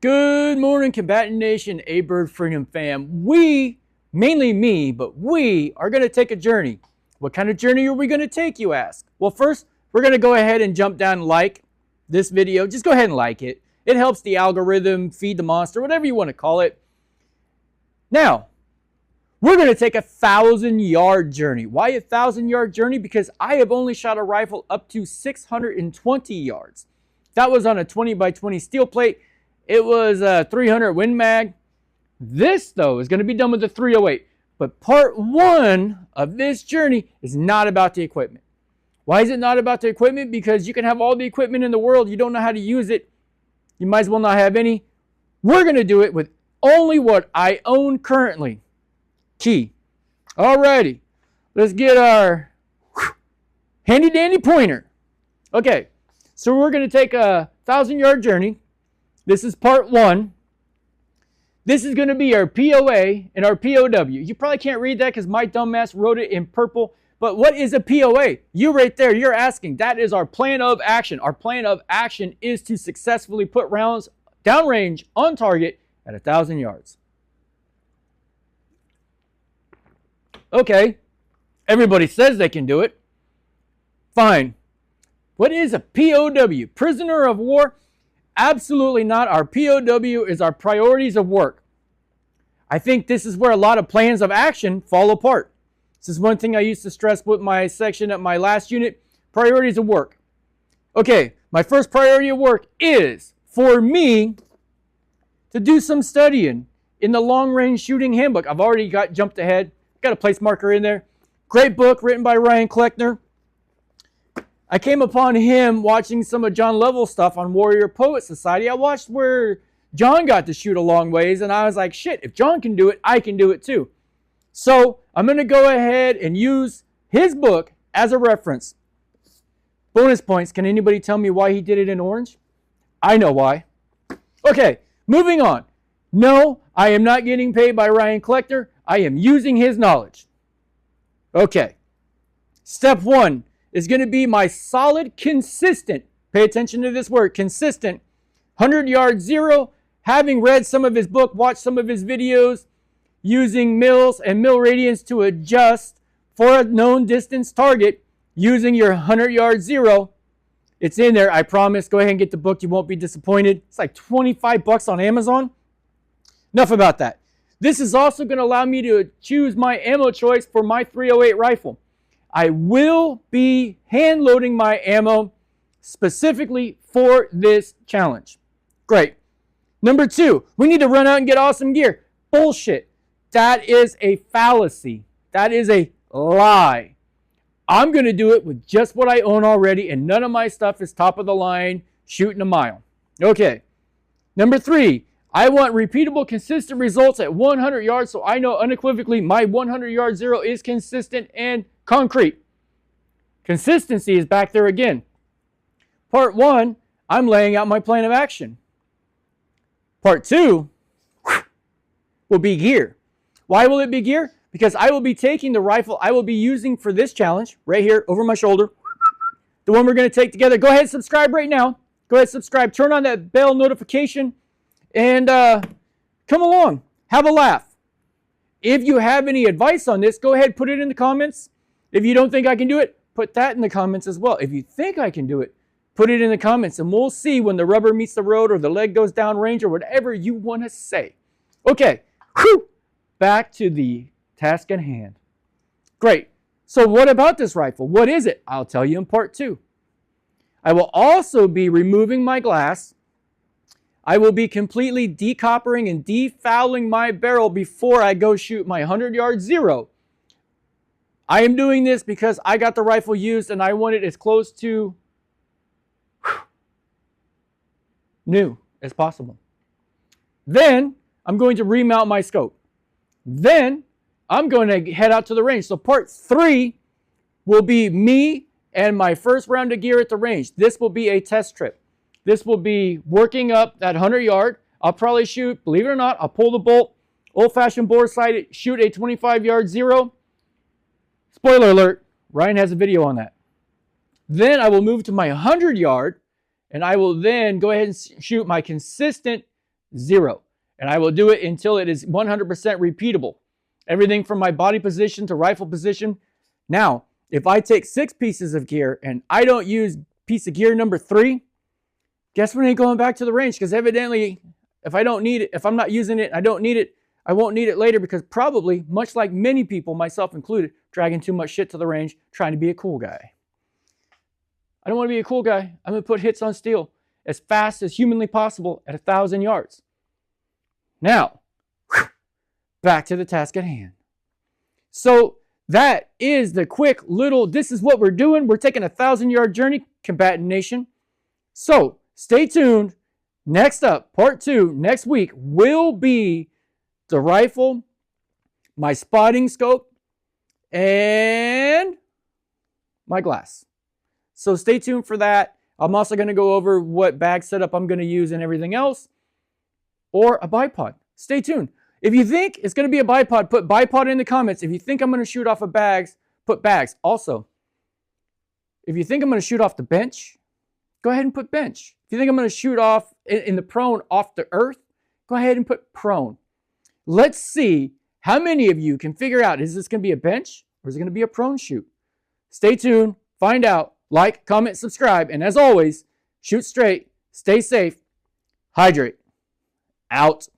Good morning, Combatant Nation, A-Bird Freedom fam. We, mainly me, but we are going to take a journey. What kind of journey are we going to take, you ask? Well, first, we're going to go ahead and jump down and like this video. Just go ahead and like it. It helps the algorithm, feed the monster, whatever you want to call it. Now, we're going to take a 1,000-yard journey. Why a 1,000-yard journey? Because I have only shot a rifle up to 620 yards. That was on a 20 by 20 steel plate. It was a 300 Win Mag. This, though, is going to be done with the 308. But part one of this journey is not about the equipment. Why is it not about the equipment? Because you can have all the equipment in the world. You don't know how to use it. You might as well not have any. We're going to do it with only what I own currently. Key. Alrighty. Let's get our handy dandy pointer. Okay. So we're going to take a 1,000-yard journey. This is part one. This is going to be our POA and our POW. You probably can't read that because my dumbass wrote it in purple. But what is a POA? You right there, you're asking. That is our plan of action. Our plan of action is to successfully put rounds downrange on target at 1,000 yards. Okay. Everybody says they can do it. Fine. What is a POW? Prisoner of war? Absolutely not. Our POW is our priorities of work. I think this is where a lot of plans of action fall apart. This is one thing I used to stress with my section at my last unit. Priorities of work. Okay, my first priority of work is for me to do some studying in the Long Range Shooting Handbook. I've already jumped ahead. Got a place marker in there. Great book written by Cleckner. I came upon him watching some of John Lovell stuff on Warrior Poet Society. I watched where John got to shoot a long ways, and I was like, shit, if John can do it, I can do it too. So I'm going to go ahead and use his book as a reference. Bonus points. Can anybody tell me why he did it in orange? I know why. Okay, moving on. No, I am not getting paid by Cleckner. I am using his knowledge. Okay. Step one is going to be my solid, consistent, pay attention to this word, consistent, 100-yard zero, having read some of his book, watched some of his videos, using mils and mil radians to adjust for a known distance target, using your 100-yard zero. It's in there, I promise. Go ahead and get the book. You won't be disappointed. It's like 25 bucks on Amazon. Enough about that. This is also going to allow me to choose my ammo choice for my 308 rifle. I will be hand loading my ammo specifically for this challenge. Great. Number two, we need to run out and get awesome gear. Bullshit. That is a fallacy. That is a lie. I'm going to do it with just what I own already, and none of my stuff is top of the line, shooting a mile. Okay. Number three, I want repeatable, consistent results at 100 yards, so I know unequivocally my 100-yard zero is consistent and concrete. Consistency is back there again. Part one, I'm laying out my plan of action. Part two will be gear. Why will it be gear? Because I will be taking the rifle I will be using for this challenge right here over my shoulder. The one we're going to take together. Go ahead and subscribe right now. Go ahead and subscribe. Turn on that bell notification and come along. Have a laugh. If you have any advice on this, go ahead, put it in the comments. If you don't think I can do it, put that in the comments as well. If you think I can do it, put it in the comments, and we'll see when the rubber meets the road or the leg goes down range or whatever you want to say. Okay, whew, back to the task at hand. Great. So what about this rifle? What is it? I'll tell you in part two. I will also be removing my glass. I will be completely decoppering and defouling my barrel before I go shoot my 100-yard zero. I am doing this because I got the rifle used and I want it as close to new as possible. Then I'm going to remount my scope. Then I'm going to head out to the range. So part three will be me and my first round of gear at the range. This will be a test trip. This will be working up that 100-yard. I'll probably shoot, believe it or not, I'll pull the bolt, old-fashioned bore sight, shoot a 25-yard zero. Spoiler alert, Ryan has a video on that. Then I will move to my 100-yard, and I will then go ahead and shoot my consistent 0. And I will do it until it is 100% repeatable. Everything from my body position to rifle position. Now, if I take 6 pieces of gear and I don't use piece of gear number 3, guess what? I ain't going back to the range, because evidently, if I don't need it, if I'm not using it, I don't need it, I won't need it later, because probably, much like many people, myself included, dragging too much shit to the range, trying to be a cool guy. I don't want to be a cool guy. I'm going to put hits on steel as fast as humanly possible at 1,000 yards. Now, back to the task at hand. So that is the quick little, this is what we're doing. We're taking a 1,000-yard journey, Combatant Nation. So stay tuned. Next up, part 2, next week, will be the rifle, my spotting scope, and my glass. So stay tuned for that. I'm also going to go over what bag setup I'm going to use and everything else, or a bipod. Stay tuned. If you think it's going to be a bipod, put bipod in the comments. If you think I'm going to shoot off of bags, put bags. Also, if you think I'm going to shoot off the bench, go ahead and put bench. If you think I'm going to shoot off in the prone off the earth, go ahead and put prone. Let's see how many of you can figure out, is this going to be a bench or is it going to be a prone shoot? Stay tuned. Find out. Like, comment, subscribe. And as always, shoot straight, stay safe, hydrate. Out.